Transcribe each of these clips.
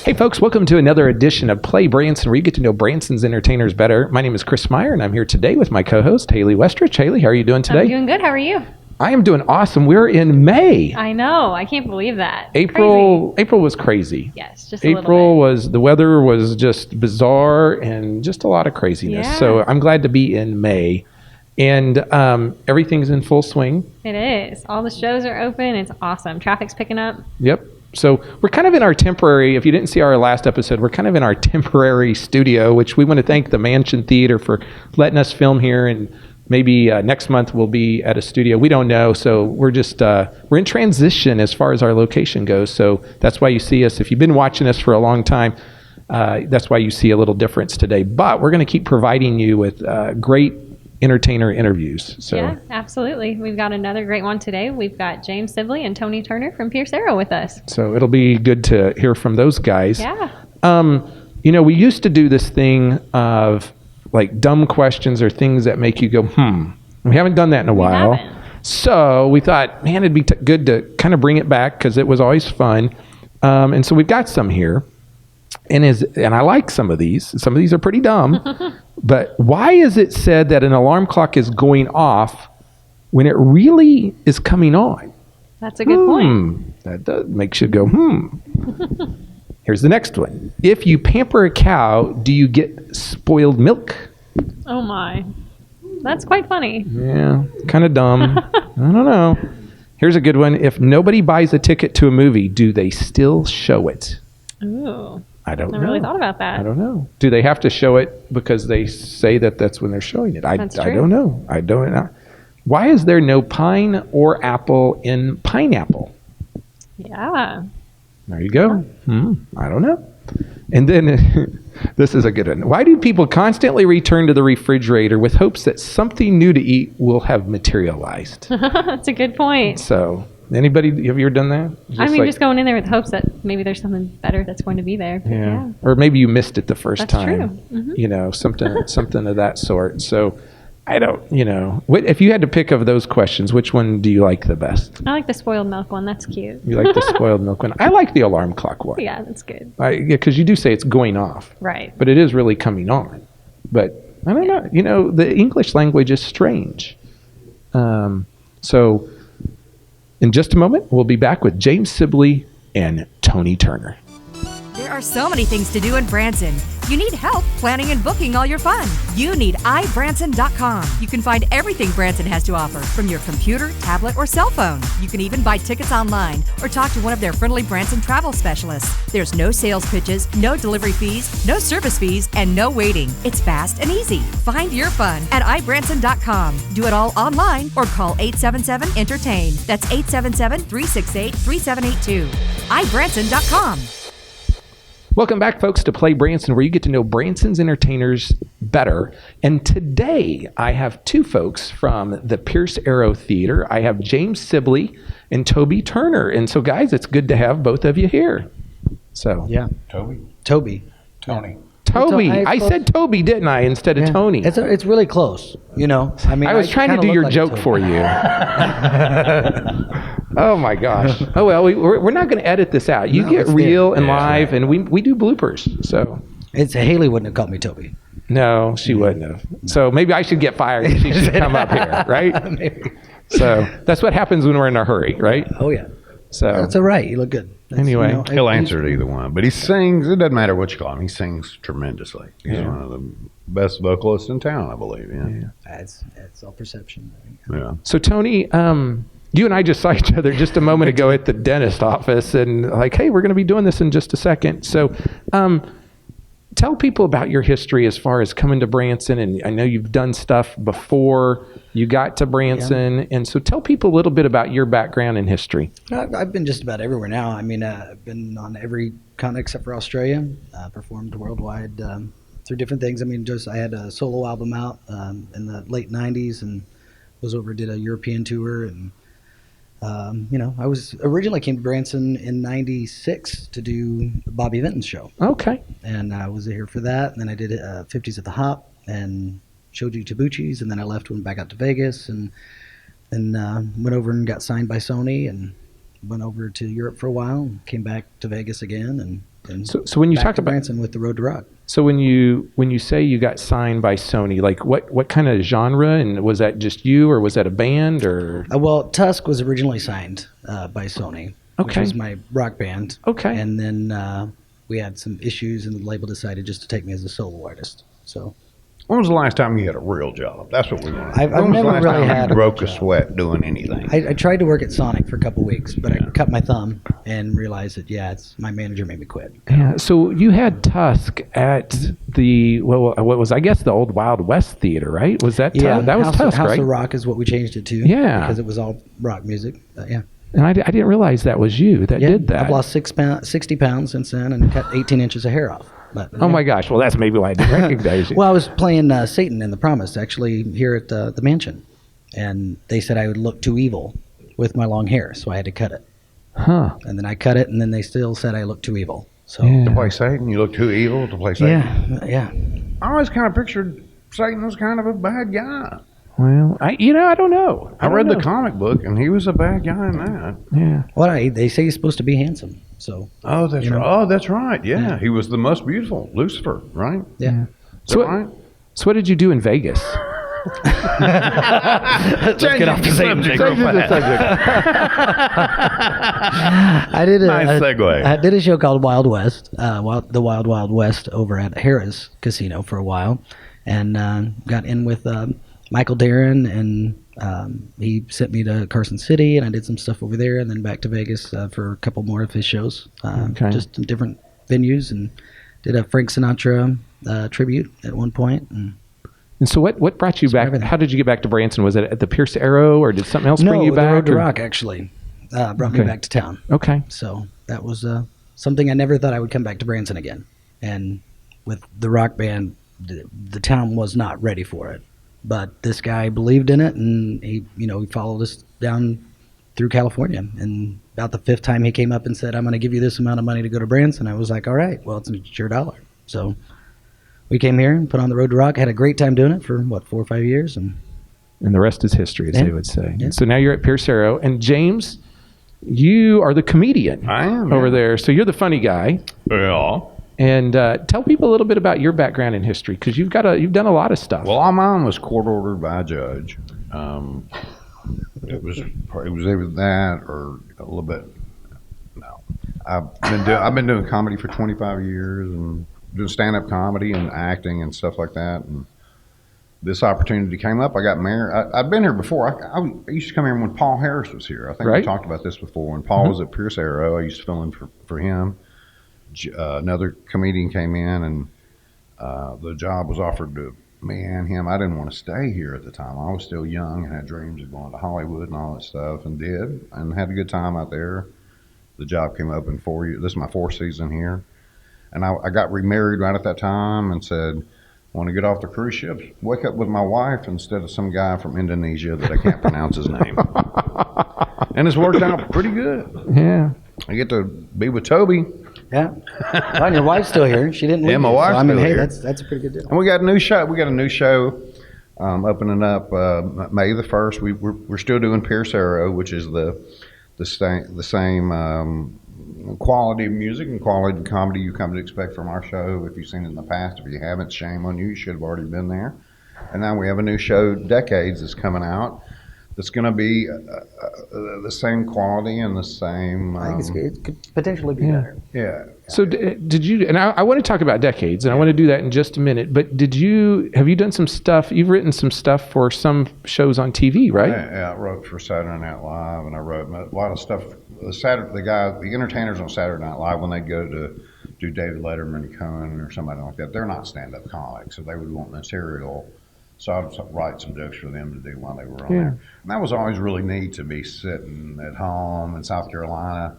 Hey folks, welcome to another edition of Play Branson, where you get to know Branson's entertainers better. My name is Chris Meyer, and I'm here today with my co-host, Haley Westrich. Haley, how are you doing today? I'm doing good. How are you? I am doing awesome. We're in May. I know. I can't believe that. April was crazy. Yes, just a little bit. The weather was just bizarre and just a lot of craziness. Yeah. So I'm glad to be in May. And everything's in full swing. It is. All the shows are open. It's awesome. Traffic's picking up. Yep. So we're kind of in our temporary, if you didn't see our last episode, we're kind of in our temporary studio, which we want to thank the Mansion Theater for letting us film here. And maybe next month we'll be at a studio. We don't know. So we're just, we're in transition as far as our location goes. So that's why you see us. If you've been watching us for a long time, that's why you see a little difference today. But we're going to keep providing you with great entertainer interviews. So yeah, absolutely. We've got another great one today. We've got James Sibley and Tony Turner from Pierce Arrow with us. So it'll be good to hear from those guys. Yeah. You know, we used to do this thing of like dumb questions or things that make you go, We haven't done that in a while. So we thought, man, it'd be good to kind of bring it back because it was always fun. And so we've got some here. And I like some of these. Some of these are pretty dumb. But why is it said that an alarm clock is going off when it really is coming on? That's a good point. That makes you go, Here's the next one. If you pamper a cow, do you get spoiled milk? Oh, my. That's quite funny. Yeah, kind of dumb. I don't know. Here's a good one. If nobody buys a ticket to a movie, do they still show it? Ooh. I don't know. I really thought about that. I don't know. Do they have to show it because they say that that's when they're showing it? That's true. I don't know. I don't know. Why is there no pine or apple in pineapple? Yeah. There you go. I don't know. And then this is a good one. Why do people constantly return to the refrigerator with hopes that something new to eat will have materialized? That's a good point. So, anybody, have you ever done that? Just going in there with hopes that maybe there's something better that's going to be there. Yeah. Or maybe you missed it the first time. That's true. Mm-hmm. You know, something of that sort. So, I don't, if you had to pick of those questions, which one do you like the best? I like the spoiled milk one. That's cute. You like the spoiled milk one? I like the alarm clock one. Yeah, that's good. Because you do say it's going off. Right. But it is really coming on. But I don't know. The English language is strange. So in just a moment, we'll be back with James Sibley and Tony Turner. There are so many things to do in Branson. You need help planning and booking all your fun. You need iBranson.com. You can find everything Branson has to offer from your computer, tablet, or cell phone. You can even buy tickets online or talk to one of their friendly Branson travel specialists. There's no sales pitches, no delivery fees, no service fees, and no waiting. It's fast and easy. Find your fun at iBranson.com. Do it all online or call 877-ENTERTAIN. That's 877-368-3782. iBranson.com. Welcome back, folks, to Play Branson, where you get to know Branson's entertainers better. And today, I have two folks from the Pierce Arrow Theater. I have James Sibley and Toby Turner. And so, guys, it's good to have both of you here. So, yeah, Toby. Tony. Toby. I said Toby, didn't I, instead of Tony? It's really close, I was trying to do your joke for you. Oh my gosh. Oh well, we're not going to edit this out. You get real and live, and we do bloopers. So Haley wouldn't have called me Toby. No, she wouldn't have. So maybe I should get fired and she should come up here, right? Maybe. So that's what happens when we're in a hurry, right? Oh yeah. So that's all right. You look good. Anyway, he'll answer to either one, but he sings. It doesn't matter what you call him. He sings tremendously. He's one of the best vocalists in town, I believe. Yeah. That's self-perception. Yeah. So Tony, you and I just saw each other just a moment ago at the dentist office, and like, hey, we're going to be doing this in just a second. So, tell people about your history as far as coming to Branson, and I know you've done stuff before you got to Branson, and so tell people a little bit about your background and history. I've been just about everywhere now. I mean, I've been on every continent except for Australia. Performed worldwide through different things. I mean, I had a solo album out in the late '90s, and did a European tour, and I was originally came to Branson in '96 to do Bobby Vinton's show. Okay. And I was here for that. And then I did 50s at the Hop and showed you Tabucci's. And then I left, went back out to Vegas, and then went over and got signed by Sony and went over to Europe for a while and came back to Vegas again and And So when you back talk to about Branson with the Road to Rock. So when you say you got signed by Sony, like what kind of genre, and was that just you or was that a band or? Well, Tusk was originally signed by Sony, which Okay. was my rock band. Okay. And then we had some issues, and the label decided just to take me as a solo artist. So When was the last time you had a real job? That's what we want. I've When was never the last really time had you a broke real a job. sweat doing anything? I tried to work at Sonic for a couple weeks, but I cut my thumb and realized that it's my manager made me quit. Yeah. So you had Tusk at the what was I guess the old Wild West Theater, right? Was that that was House, Tusk, House right? of Rock is what we changed it to. Yeah. because it was all rock music. Yeah. And I didn't realize that was you that Yeah, did that. I've lost 60 pounds since then and cut 18 inches of hair off. But, Oh my gosh! Well, that's maybe why I didn't recognize you. Well, I was playing Satan in The Promise, actually, here at the mansion. And they said I would look too evil with my long hair, so I had to cut it. Huh? And then I cut it, and then they still said I looked too evil. So, Yeah. To play Satan, you look too evil to play Satan. yeah. I always kind of pictured Satan was kind of a bad guy. Well, I don't know. I read don't the comic book, and he was a bad guy in that. know. Yeah. Well, they say he's supposed to be handsome. So, Oh, that's right. Oh, that's right. Yeah, he was the most beautiful, Lucifer, right? yeah. So Is that right? So what did you do in Vegas? Let's get off the subject. I did Nice segue. I did a show called Wild West, the Wild Wild West over at Harrah's Casino for a while, and got in with Michael Darren, and he sent me to Carson City, and I did some stuff over there, and then back to Vegas for a couple more of his shows, Okay. just in different venues, and did a Frank Sinatra tribute at one point. And so what brought you back? everything. How did you get back to Branson? Was it at the Pierce Arrow, or did something else No, bring you the back? Road to or- Rock actually brought Okay. me back to town. Okay. So that was something I never thought I would come back to Branson again. And with the rock band, the town was not ready for it. But this guy believed in it, and he followed us down through California. And about the fifth time he came up and said, "I'm going to give you this amount of money to go to Branson," I was like, "All right, well, it's your dollar." So we came here and put on the Road to Rock. Had a great time doing it for 4 or 5 years, and And the rest is history, as Yeah. they would say. Yeah. So now you're at Pierce Arrow, and James, you are the comedian I am, over yeah. there. So you're the funny guy. Yeah. And tell people a little bit about your background in history, because you've done a lot of stuff. Well, all mine was court ordered by a judge. It was either that or a little bit. No, I've been doing comedy for 25 years and doing stand up comedy and acting and stuff like that. And this opportunity came up. I got married. I'd been here before. I used to come here when Paul Harris was here. I think Right. we talked about this before. When Paul was at Pierce Arrow, I used to fill in for him. Another comedian came in, and the job was offered to me and him. I didn't want to stay here at the time. I was still young and had dreams of going to Hollywood and all that stuff, and did, and had a good time out there. The job came up in 4 years. This is my fourth season here, and I got remarried right at that time and said, "Want to get off the cruise ships? Wake up with my wife instead of some guy from Indonesia that I can't pronounce his name." And it's worked out pretty good. Yeah. I get to be with Toby. yeah. Well, and your wife's still here. She didn't leave. Yeah, my you, wife's so, I mean, still hey, here. that's a pretty good deal. And we got a new show. Opening up May the 1st. We're still doing Pierce Arrow, which is the same quality of music and quality of comedy you come to expect from our show. If you've seen it in the past, if you haven't, shame on you. You should have already been there. And now we have a new show, Decades, that's coming out. That's going to be the same quality and the same. I think it could potentially be Yeah. better. Yeah. So did you? And I want to talk about Decades, and I want to do that in just a minute. But have you done some stuff? You've written some stuff for some shows on TV, right? Yeah, I wrote for Saturday Night Live, and I wrote a lot of stuff. The entertainers on Saturday Night Live, when they go to do David Letterman and Cohen or somebody like that, they're not stand-up comics, so they would want material. So I'd write some jokes for them to do while they were on there. And that was always really neat, to be sitting at home in South Carolina,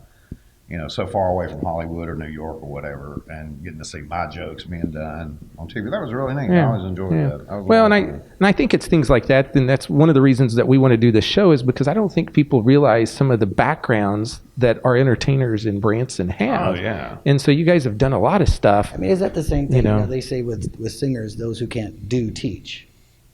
so far away from Hollywood or New York or whatever, and getting to see my jokes being done on TV. That was really neat. I always enjoyed that. That was a Well, lot and of fun. I think it's things like that. Then that's one of the reasons that we want to do this show, is because I don't think people realize some of the backgrounds that our entertainers in Branson have. Oh, yeah. And so you guys have done a lot of stuff. I mean, is that the same thing? You know. They say with singers, those who can't do teach.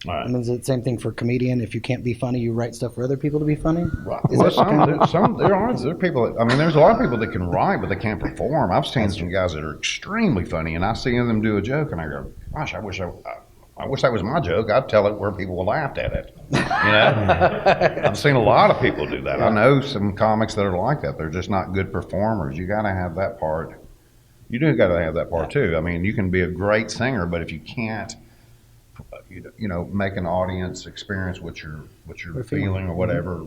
All right. I mean, is it the same thing for comedian? If you can't be funny, you write stuff for other people to be funny? Well, Is that there are people. I mean, there's a lot of people that can write, but they can't perform. I've seen some guys that are extremely funny, and I see them do a joke, and I go, "Gosh, I wish that was my joke. I'd tell it where people laughed at it." You know, I've seen a lot of people do that. I know some comics that are like that. They're just not good performers. You got to have that part. You do got to have that part too. I mean, you can be a great singer, but if you can't, you know, make an audience experience what you're feeling or whatever,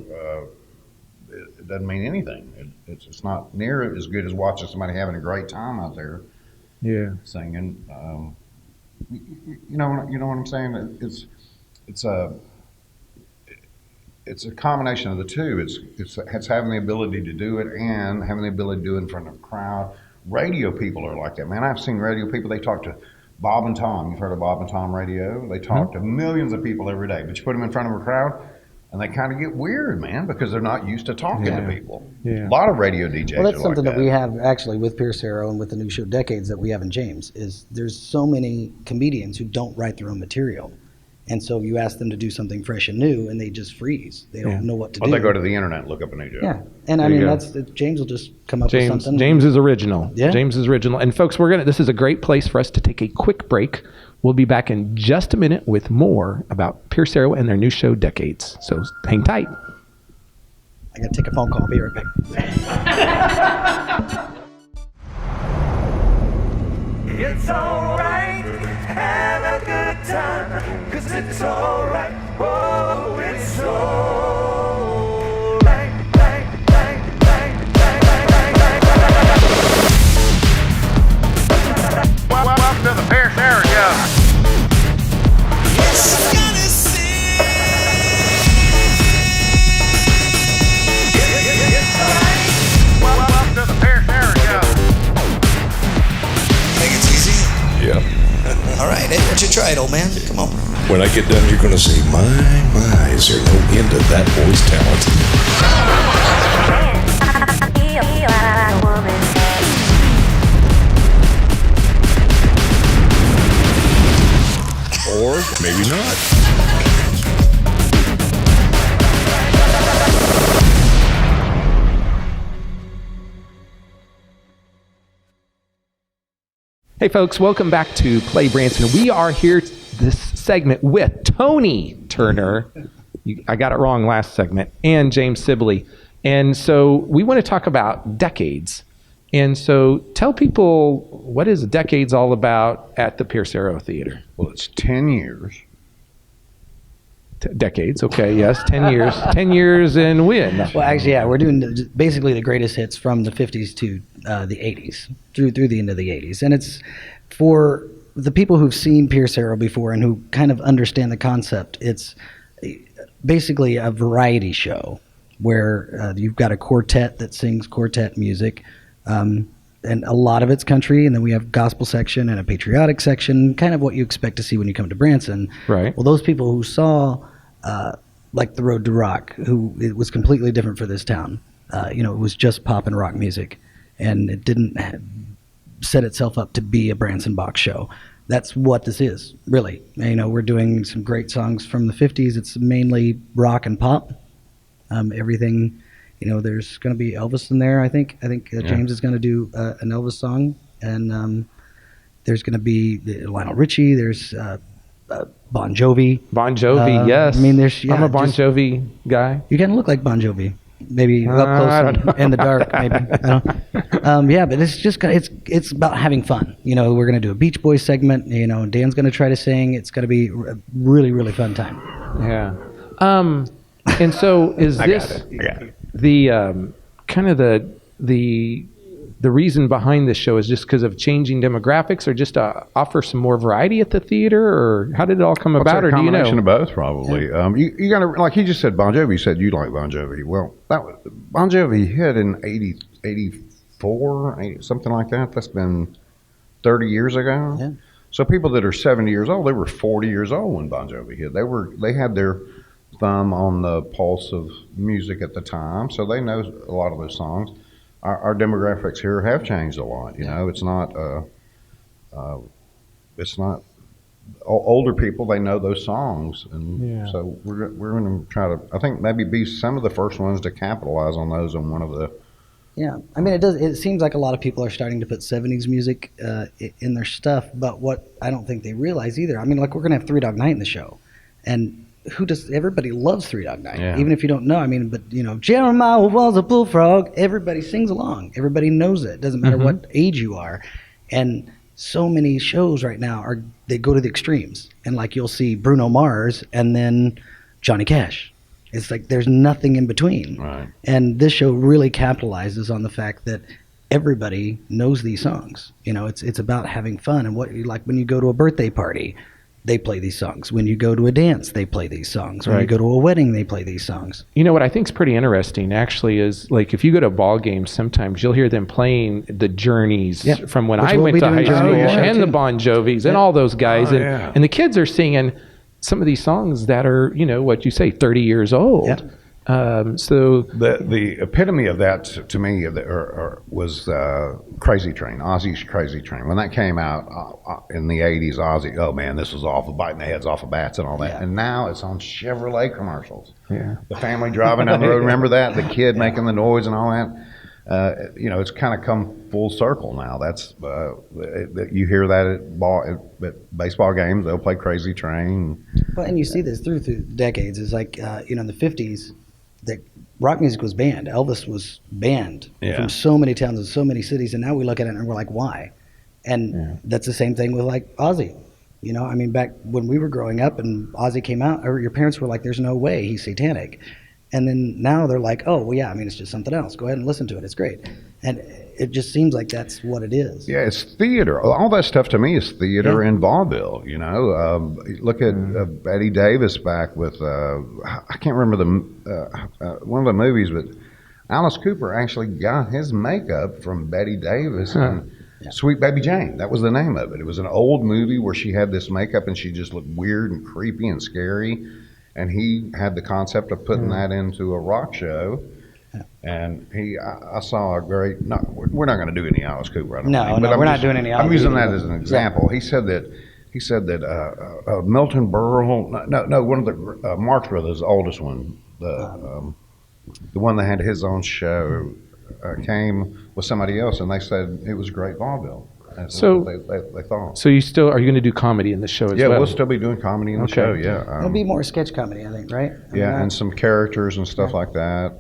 it doesn't mean anything. It's not near as good as watching somebody having a great time out there. Yeah. Singing. You know what I'm saying? It's a combination of the two. It's having the ability to do it and having the ability to do it in front of a crowd. Radio people are like that, man. I've seen radio people. They talk to Bob and Tom. You've heard of Bob and Tom radio? They talk to millions of people every day, but you put them in front of a crowd, and they kind of get weird, man, because they're not used to talking to people. Yeah. A lot of radio DJs. Well, that's are something like that we have actually with Pierce Arrow and with the new show Decades that we have in James. Is there's so many comedians who don't write their own material, and so you ask them to do something fresh and new, and they just freeze. They don't know what to do. Well, they go to the internet and look up a new joke. Yeah, and I There you mean go. James will just come up with something. James is original. Yeah. James is original. And folks, this is a great place for us to take a quick break. We'll be back in just a minute with more about Pierce Arrow and their new show Decades. So hang tight. I got to take a phone call. I'll be right back. It's alright, have a good time, 'cause it's alright, oh, it's alright, bang, bang, bang, bang, bang, bang, bang, bang. Welcome to the Pierce Arrow Show. Welcome to the Pierce Arrow Show. Think it's easy? Yeah. All right, hey, why don't you try it, old man? Come on. When I get done, you're going to say, my, is there no end to that boy's talent? Or maybe not. Hey, folks, welcome back to Play Branson. We are here this segment with Tony Turner. I got it wrong last segment, and James Sibley. And so we want to talk about Decades. And so tell people, what is Decades all about at the Pierce Arrow Theater? Well, it's 10 years. Decades, okay, yes, 10 years. 10 years and when? Well, actually, yeah, we're doing basically the greatest hits from the 50s to the 80s, through the end of the 80s. And it's for the people who've seen Pierce Arrow before and who kind of understand the concept. It's basically a variety show where you've got a quartet that sings quartet music, and a lot of it's country, and then we have gospel section and a patriotic section, kind of what you expect to see when you come to Branson. Right. Well, those people who saw like The Road to Rock, who it was completely different for this town. It was just pop and rock music, and it didn't set itself up to be a Branson box show. That's what this is, really. We're doing some great songs from the 50s. It's mainly rock and pop. Everything, there's going to be Elvis in there, I think. James is going to do an Elvis song, and there's going to be Lionel Richie. There's Bon Jovi. Bon Jovi, yes. I mean, I'm a Bon Jovi guy. You kind of look like Bon Jovi. Maybe up I close don't know. in the dark, maybe. I don't. Yeah, but it's just it's about having fun. We're gonna do a Beach Boys segment. Dan's gonna try to sing. It's gonna be a really, really fun time. Yeah. And so is this the kind of the reason behind this show is just because of changing demographics, or just to offer some more variety at the theater, or how did it all come about, or do you know? Combination of both, probably. You got to, like he just said, Bon Jovi. You said you like Bon Jovi. Well, Bon Jovi hit in 84, something like that. That's been 30 years ago. Yeah. So people that are 70 years old, they were 40 years old when Bon Jovi hit. They had their thumb on the pulse of music at the time, so they know a lot of those songs. Our demographics here have changed a lot. It's not older people, they know those songs, and Yeah. so we're going to try to, I think, maybe be some of the first ones to capitalize on those on one of the. Yeah, I mean, it seems like a lot of people are starting to put 70s music in their stuff, but what I don't think they realize either, I mean, like, we're going to have Three Dog Night in the show, and everybody loves Three Dog Night, Yeah. even if you don't know. I mean, but, Jeremiah was a bullfrog, everybody sings along, everybody knows it, doesn't matter what age you are, and so many shows right now they go to the extremes, and like you'll see Bruno Mars and then Johnny Cash. It's like there's nothing in between. Right. And this show really capitalizes on the fact that everybody knows these songs. It's about having fun. And like when you go to a birthday party, they play these songs. When you go to a dance, they play these songs. When you Right. go to a wedding, they play these songs. You know what I think is pretty interesting actually is like if you go to ball games, sometimes you'll hear them playing the Journeys Yeah. from when Which I we'll went be to doing high Journey school this year, and the too. Bon Jovis and all those guys. Oh, and, yeah. and the kids are singing some of these songs that are, what you say, 30 years old. Yeah. So The epitome of that to me was Crazy Train, Ozzy's Crazy Train. When that came out in the 80s, Ozzy, oh man, this was awful, biting the heads off of bats and all that. Yeah. And now it's on Chevrolet commercials. Yeah. The family driving down the road, remember that? The kid making the noise and all that. It's kind of come full circle now. That's you hear that at baseball games. They'll play Crazy Train. Well, and you see this through decades. It's like, in the 50s, that rock music was banned. Elvis was banned Yeah. from so many towns and so many cities. And now we look at it and we're like, why? And that's the same thing with like Ozzy. I mean, back when we were growing up and Ozzy came out, or your parents were like, there's no way he's satanic. And then now they're like, oh, well, yeah, I mean, it's just something else. Go ahead and listen to it. It's great. And it just seems like that's what it is. Yeah, it's theater. All that stuff to me is theater and vaudeville. Look at Betty Davis back with I can't remember one of the movies, but Alice Cooper actually got his makeup from Betty Davis and Sweet Baby Jane. That was the name of it. It was an old movie where she had this makeup and she just looked weird and creepy and scary. And he had the concept of putting that into a rock show. And I saw a great. We're not going to do any Alice Cooper. I don't No, think, no, but we're not doing any Alice I'm using Cooper. that as an example. He said that Milton Berle. No, one of the Marx Brothers, the oldest one, the one that had his own show, came with somebody else, and they said it was great vaudeville. That's So- what they thought. So are you going to do comedy in the show as Yeah, well? we'll still be doing comedy in the Okay. show. Yeah, It'll be more sketch comedy, I think, right? I mean, yeah, and some characters and stuff like that.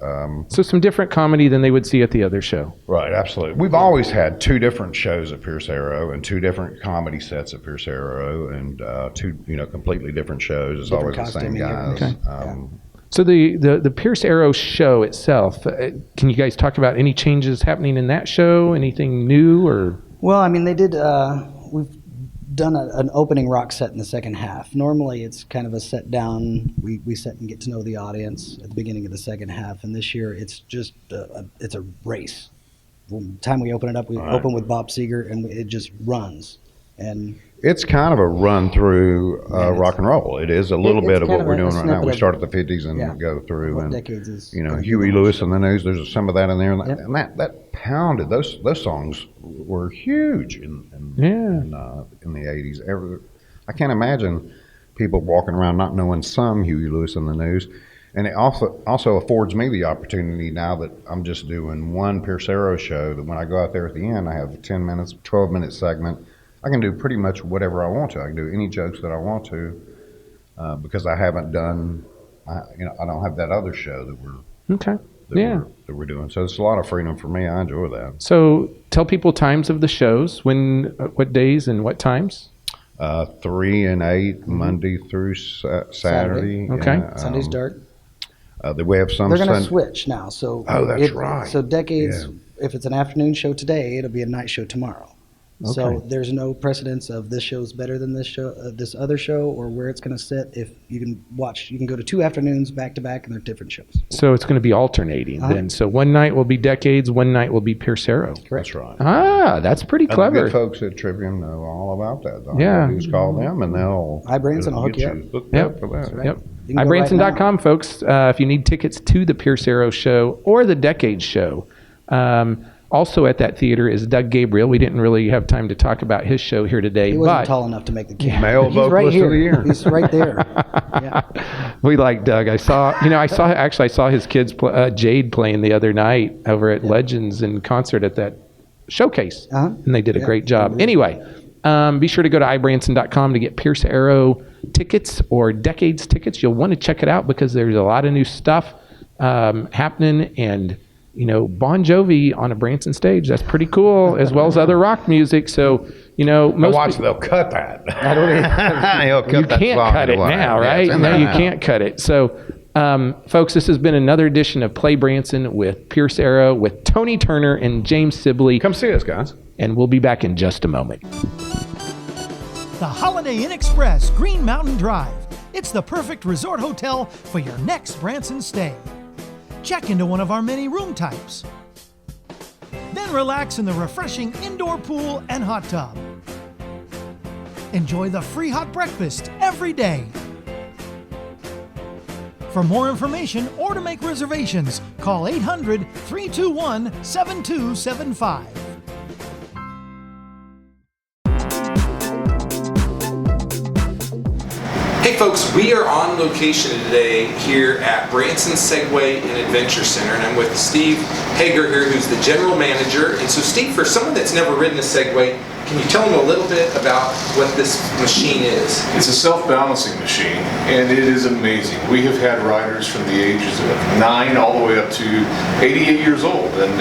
So some different comedy than they would see at the other show. Right, absolutely. We've always had two different shows at Pierce Arrow and two different comedy sets at Pierce Arrow, and two completely different shows. It's Different always the same costuming, guys. everything. So the Pierce Arrow show itself, can you guys talk about any changes happening in that show? Anything new or? Well, I mean, they did. We've done an opening rock set in the second half. Normally, it's kind of a set down. We sit and get to know the audience at the beginning of the second half, and this year it's just it's a race. From the time we open it up, we open with Bob Seger, and it just runs. And It's kind of a run through rock and roll. It is a little it's bit of kind what of we're a doing right now. snippet We of- start at the 50s and Yeah. go through, What and decades is gonna be Huey Huey Lewis Lewis and the News. There's some of that in there, and, Yep. and that pounded. Those songs were huge in the 80s. I can't imagine people walking around not knowing some Huey Lewis and the News. And it also affords me the opportunity now that I'm just doing one Pierce Arrow show, that when I go out there at the end, I have a 10 minutes, 12-minute segment. I can do pretty much whatever I want to. I can do any jokes that I want to because I haven't done, I don't have that other show that Okay. Yeah. we're doing. So it's a lot of freedom for me. I enjoy that. So tell people times of the shows, what days and what times? 3 and 8, Monday through Saturday. Okay. Yeah, Sunday's dark. We have some. They're going to Sun- switch now. So Oh, that's right. So decades. Yeah. If it's an afternoon show today, it'll be a night show tomorrow. So there's no precedence of this show's better than this show, this other show, or where it's going to sit. If you can go to 2 afternoons back to back, and they're different shows. So it's going to be alternating then. So one night will be Decades, one night will be Pierce Arrow. That's right. Ah, that's pretty And the clever. good folks at Trivium know all about that. All Yeah. you do is call them, and they'll. Hi, Branson, I'll hook get you up. hooked Yep. up for that. Right. Yep. You can go right iBranson.com, folks. If you need tickets to the Pierce Arrow show or the Decades show, Also at that theater is Doug Gabriel. We didn't really have time to talk about his show here today. He wasn't but tall enough to make the camera. Male He's right vocalist here. of the year. He's right there. Yeah. we like Doug. I saw his kids, Jade, playing the other night over at Legends in concert at that showcase. And they did a great job. Anyway, be sure to go to ibranson.com to get Pierce Arrow tickets or Decades tickets. You'll want to check it out because there's a lot of new stuff happening, and Bon Jovi on a Branson stage, that's pretty cool, as well as other rock music. So, They'll cut that. I don't even. you can't cut it now, right? No, you can't cut it. So, folks, this has been another edition of Play Branson with Pierce Arrow, with Tony Turner and James Sibley. Come see us, guys. And we'll be back in just a moment. The Holiday Inn Express, Green Mountain Drive. It's the perfect resort hotel for your next Branson stay. Check into one of our many room types. Then relax in the refreshing indoor pool and hot tub. Enjoy the free hot breakfast every day. For more information or to make reservations, call 800-321-7275. Hey folks, we are on location today here at Branson Segway and Adventure Center, and I'm with Steve Hager here, who's the general manager. And so Steve, for someone that's never ridden a Segway, can you tell them a little bit about what this machine is? It's a self-balancing machine, and it is amazing. We have had riders from the ages of 9 all the way up to 88 years old, and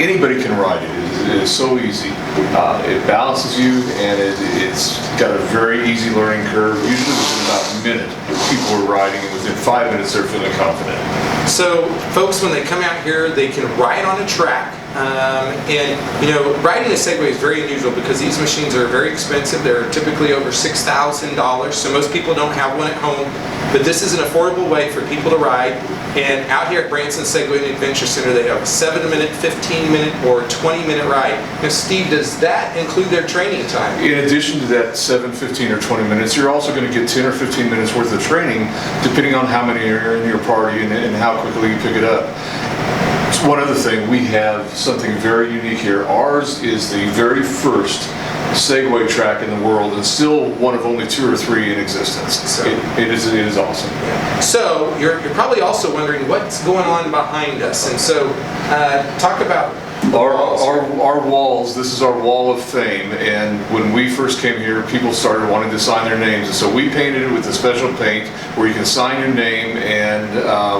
anybody can ride it. It is so easy. It balances you, and it's got a very easy learning curve. Usually within about a minute, people are riding, and within 5 minutes, they're feeling confident. So folks, when they come out here, they can ride on a track. Riding a Segway is very unusual because these machines are very expensive. They're typically over $6,000, so most people don't have one at home. But this is an affordable way for people to ride. And out here at Branson Segway and Adventure Center, they have a 7-minute, 15-minute, or 20-minute ride. Now, Steve, does that include their training time? In addition to that 7, 15, or 20 minutes, you're also going to get 10 or 15 minutes worth of training, depending on how many are in your party and how quickly you pick it up. One other thing, we have something very unique here. Ours is the very first Segway track in the world, and still one of only 2 or 3 in existence. So, it is awesome. So you're probably also wondering what's going on behind us, and so talk about our walls. This is our wall of fame, and when we first came here, people started wanting to sign their names, and so we painted it with a special paint where you can sign your name, and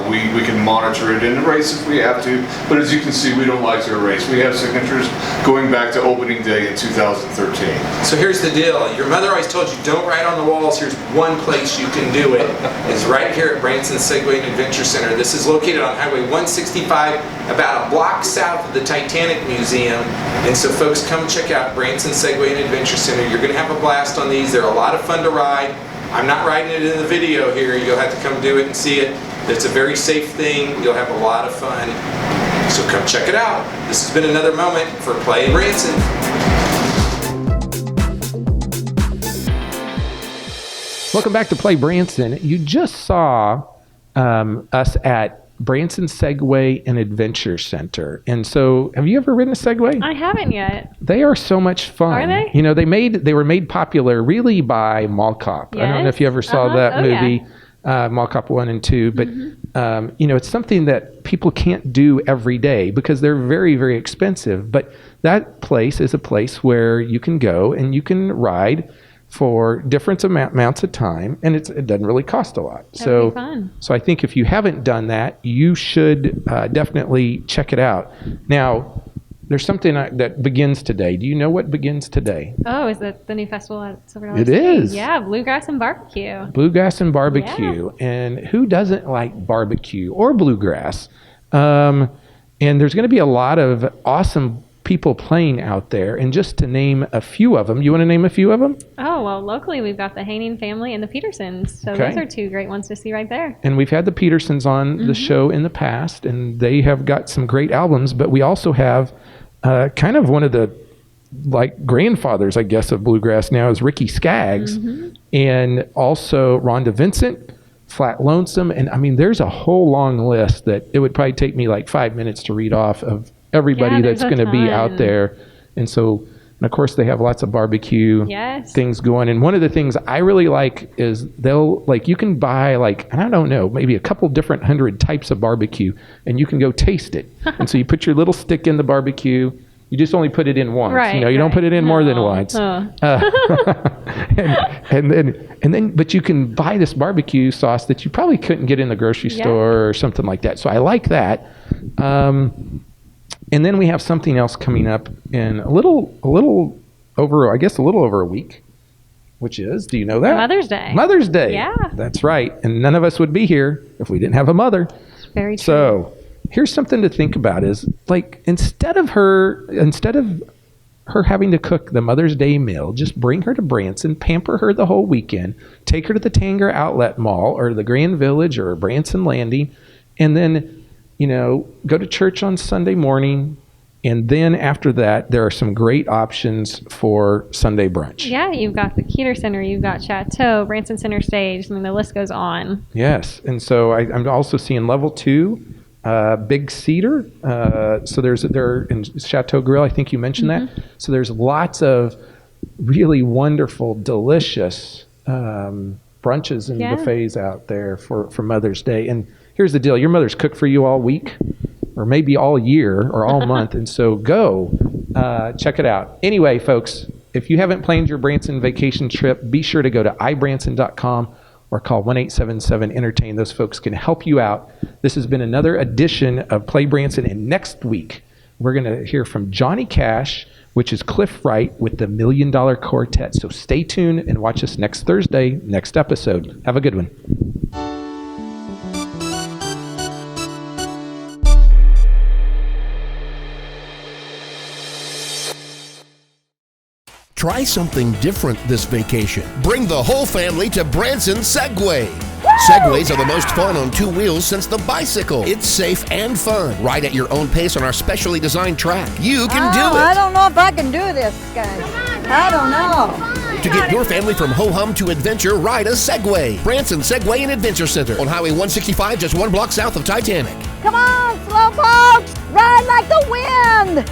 we can monitor it and erase if we have to. But as you can see, we don't like to erase. We have signatures going back to opening day in 2013. So here's the deal. Your mother always told you don't write on the walls. Here's one place you can do it. It's right here at Branson Segway and Adventure Center. This is located on Highway 165, about a block south of the Titanic Museum. And so folks, come check out Branson Segway and Adventure Center. You're going to have a blast on these. They're a lot of fun to ride. I'm not riding it in the video here. You'll have to come do it and see it. It's a very safe thing. You'll have a lot of fun. So come check it out. This has been another moment for Play Branson. Welcome back to Play Branson. You just saw us at Branson Segway and Adventure Center. And so, have you ever ridden a Segway? I haven't yet. They are so much fun. Are they? They were made popular really by Mall Cop. Yes. I don't know if you ever saw that movie, Mall Cop 1 and 2, but it's something that people can't do every day because they're very, very expensive. But that place is a place where you can go and you can ride for different amounts of time, and it doesn't really cost a lot. That'd be fun. So I think if you haven't done that, you should definitely check it out. Now, there's something that begins today. Do you know what begins today? Oh, is that the new festival at Silver Dollar It City? is. Yeah, Bluegrass and Barbecue. Bluegrass and Barbecue. Yeah. And who doesn't like barbecue or bluegrass? And there's going to be a lot of awesome people playing out there. And just to name a few of them, you want to name a few of them? Oh, well, locally we've got the Haining family and the Petersons. So those are 2 great ones to see right there. And we've had the Petersons on the show in the past, and they have got some great albums. But we also have kind of one of the grandfathers, I guess, of bluegrass now is Ricky Skaggs, and also Rhonda Vincent, Flat Lonesome. And I mean, there's a whole long list that it would probably take me like 5 minutes to read off of everybody Yeah, that's there's a going to be out ton. there. And so, and of course, they have lots of barbecue Yes. things going. And one of the things I really like is you can buy and I don't know, maybe a couple different 100 types of barbecue, and you can go taste it. And so you put your little stick in the barbecue. You just only put it in once. Right, You don't right. put it in more than No. once. Oh. But you can buy this barbecue sauce that you probably couldn't get in the grocery Yeah. store or something like that. So I like that. And then we have something else coming up in a little over a week, which is, do you know that? Mother's Day. Mother's Day. Yeah. That's right. And none of us would be here if we didn't have a mother. Very true. So here's something to think about is instead of her having to cook the Mother's Day meal, just bring her to Branson, pamper her the whole weekend, take her to the Tanger Outlet Mall or the Grand Village or Branson Landing, and then, go to church on Sunday morning. And then after that, there are some great options for Sunday brunch. Yeah, you've got the Keeter Center, you've got Chateau, Branson Center Stage. I mean, the list goes on. Yes. And so I'm also seeing level 2. Big Cedar. So they're in Chateau Grill. I think you mentioned that. So there's lots of really wonderful, delicious brunches and buffets out there for Mother's Day. And here's the deal: your mother's cooked for you all week, or maybe all year, or all month. And so go check it out. Anyway, folks, if you haven't planned your Branson vacation trip, be sure to go to ibranson.com. or call 1-877-ENTERTAIN. Those folks can help you out. This has been another edition of Play Branson, and next week we're going to hear from Johnny Cash, which is Cliff Wright with the $1 Million Quartet. So stay tuned and watch us next Thursday, next episode. Have a good one. Try something different this vacation. Bring the whole family to Branson Segway. Segways are the most fun on 2 wheels since the bicycle. It's safe and fun. Ride at your own pace on our specially designed track. You can do it. I don't know if I can do this, guys. I don't know. To get your family from ho-hum to adventure, ride a Segway. Branson Segway and Adventure Center on Highway 165, just 1 block south of Titanic. Come on, slowpokes! Ride like the wind!